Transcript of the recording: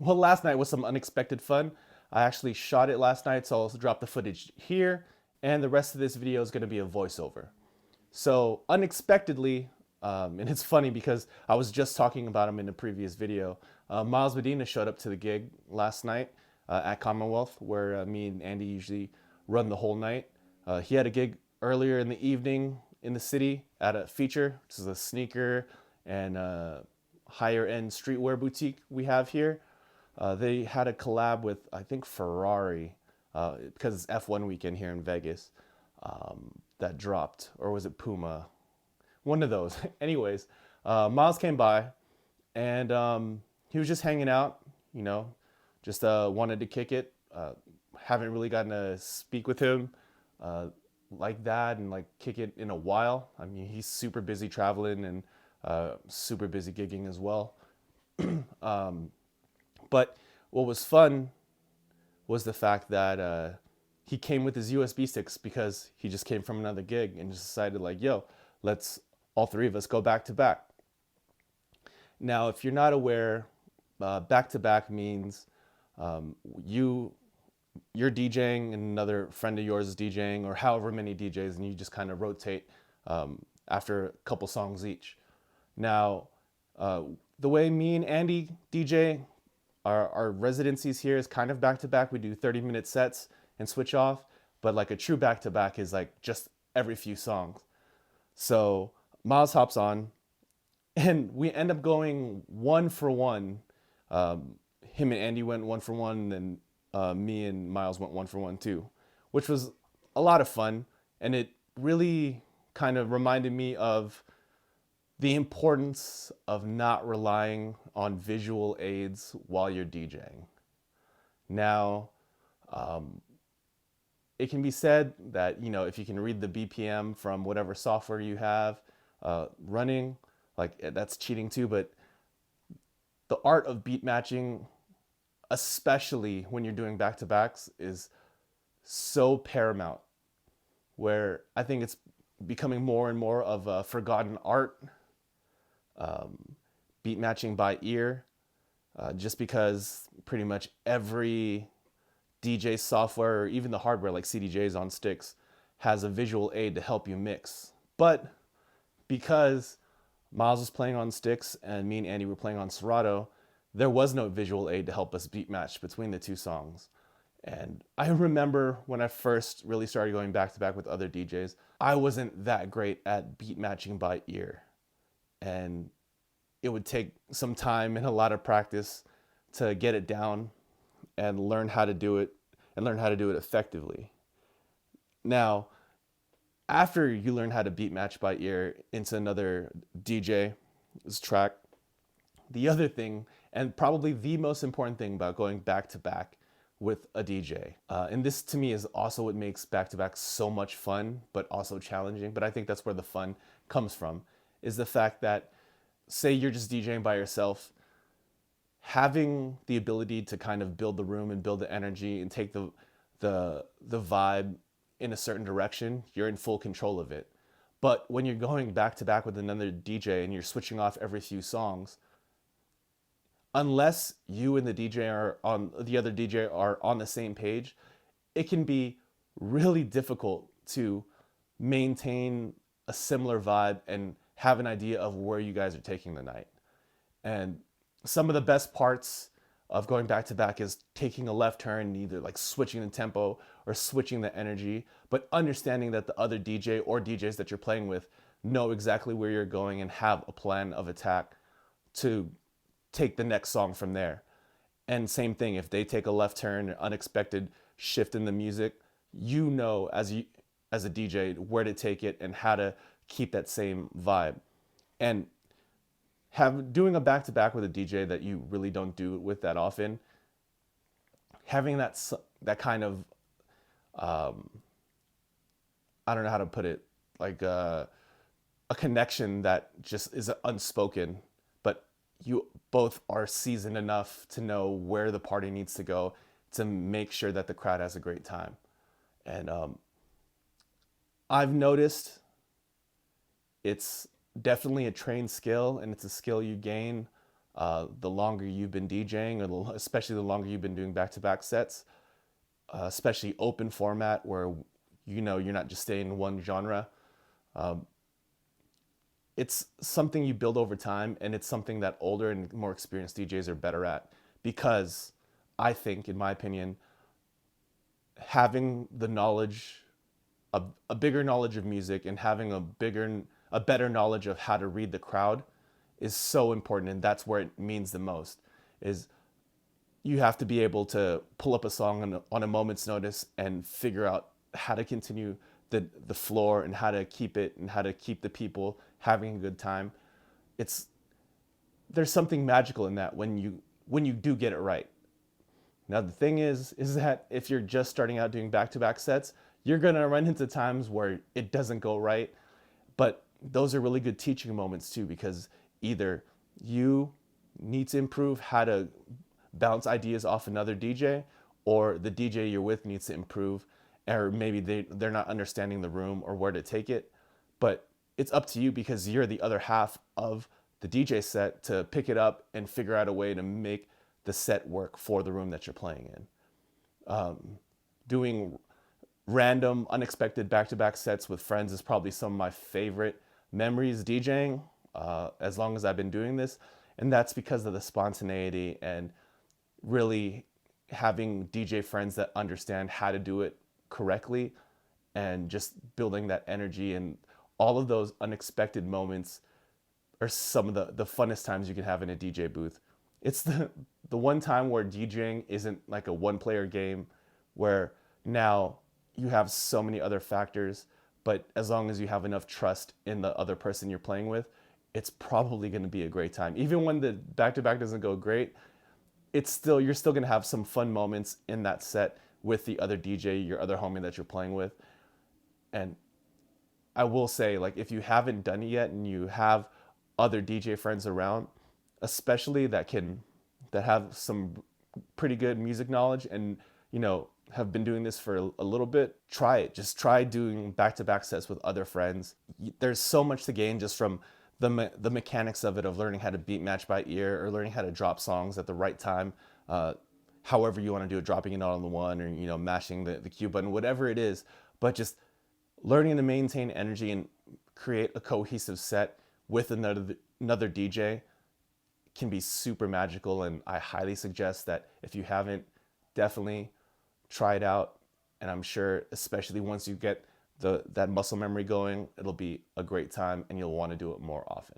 Well, last night was some unexpected fun. I actually shot it last night, so I'll drop the footage here, and the rest of this video is going to be a voiceover. So unexpectedly, and it's funny because I was just talking about him in a previous video. Miles Medina showed up to the gig last night at Commonwealth, where me and Andy usually run the whole night. He had a gig earlier in the evening in the city at a feature, which is a sneaker and higher end streetwear boutique we have here. They had a collab with, I think, Ferrari, because it's F1 weekend here in Vegas, that dropped. Or was it Puma? One of those. Anyways, Miles came by and he was just hanging out, you know, just wanted to kick it. Haven't really gotten to speak with him like that and like kick it in a while. I mean, he's super busy traveling and super busy gigging as well. But what was fun was the fact that he came with his USB sticks because he just came from another gig and just decided like, yo, let's all three of us go back to back. Now, if you're not aware, back to back means um, you you're DJing and another friend of yours is DJing, or however many DJs, and you just kind of rotate after a couple songs each. Now, uh, the way me and Andy DJ, our residencies here is kind of back to back. We do 30-minute sets and switch off, but like a true back to back is like just every few songs. So Miles hops on, and we end up going one for one. Him and Andy went one for one, and me and Miles went one for one too, which was a lot of fun. And it really kind of reminded me of the importance of not relying on visual aids while you're DJing. Now, it can be said that, you know, if you can read the BPM from whatever software you have running, like that's cheating too. But the art of beat matching, especially when you're doing back to backs, is so paramount. Where I think it's becoming more and more of a forgotten art, beat matching by ear, just because pretty much every DJ software or even the hardware like CDJs on sticks has a visual aid to help you mix. But because Miles was playing on sticks and me and Andy were playing on Serato, there was no visual aid to help us beat match between the two songs. And I remember when I first really started going back to back with other DJs, I wasn't that great at beat matching by ear. And it would take some time and a lot of practice to get it down and learn how to do it and learn how to do it effectively. Now, after you learn how to beat match by ear into another DJ's track, the other thing, and probably the most important thing about going back to back with a DJ, and this to me is also what makes back to back so much fun, but also challenging. But I think that's where the fun comes from, is the fact that, say you're just DJing by yourself, having the ability to kind of build the room and build the energy and take the vibe in a certain direction, you're in full control of it. But when you're going back to back with another DJ and you're switching off every few songs, unless you and the other DJ are on the same page, it can be really difficult to maintain a similar vibe and have an idea of where you guys are taking the night. And some of the best parts of going back to back is taking a left turn, either like switching the tempo or switching the energy, but understanding that the other DJ or DJs that you're playing with know exactly where you're going and have a plan of attack to take the next song from there. And same thing, if they take a left turn, an unexpected shift in the music, you know as a DJ where to take it and how to keep that same vibe. And have doing a back to back with a DJ that you really don't do it with that often, having that kind of um, I don't know how to put it, like a connection that just is unspoken, but you both are seasoned enough to know where the party needs to go to make sure that the crowd has a great time. And I've noticed it's definitely a trained skill, and it's a skill you gain The longer you've been DJing, or especially the longer you've been doing back-to-back sets, especially open format where you're not just staying in one genre. It's something you build over time, and it's something that older and more experienced DJs are better at, because I think, in my opinion, having the knowledge, a bigger knowledge of music, and having a better knowledge of how to read the crowd is so important, and that's where it means the most. Is you have to be able to pull up a song on a moment's notice and figure out how to continue the floor, and how to keep it, and how to keep the people having a good time. It's There's something magical in that when you do get it right. Now the thing is that if you're just starting out doing back-to-back sets, you're gonna run into times where it doesn't go right. But those are really good teaching moments too, because either you need to improve how to bounce ideas off another DJ, or the DJ you're with needs to improve, or maybe they're not understanding the room or where to take it. But it's up to you, because you're the other half of the DJ set, to pick it up and figure out a way to make the set work for the room that you're playing in. Doing random, unexpected back-to-back sets with friends is probably some of my favorite memories DJing, as long as I've been doing this. And that's because of the spontaneity, and really having DJ friends that understand how to do it correctly, and just building that energy. And all of those unexpected moments are some of the funnest times you can have in a DJ booth. It's the one time where DJing isn't like a one player game, where now you have so many other factors, but as long as you have enough trust in the other person you're playing with, it's probably going to be a great time. Even when the back to back doesn't go great, you're still going to have some fun moments in that set with the other DJ, your other homie that you're playing with. And I will say, like, if you haven't done it yet and you have other DJ friends around, especially that have some pretty good music knowledge, and have been doing this for a little bit, try it. Just try doing back-to-back sets with other friends. There's so much to gain just from the mechanics of it, of learning how to beat match by ear, or learning how to drop songs at the right time, however you want to do it, dropping it on the one, or mashing the cue button, whatever it is. But just learning to maintain energy and create a cohesive set with another DJ can be super magical. And I highly suggest that if you haven't, definitely try it out. And I'm sure, especially once you get that muscle memory going, it'll be a great time, and you'll want to do it more often.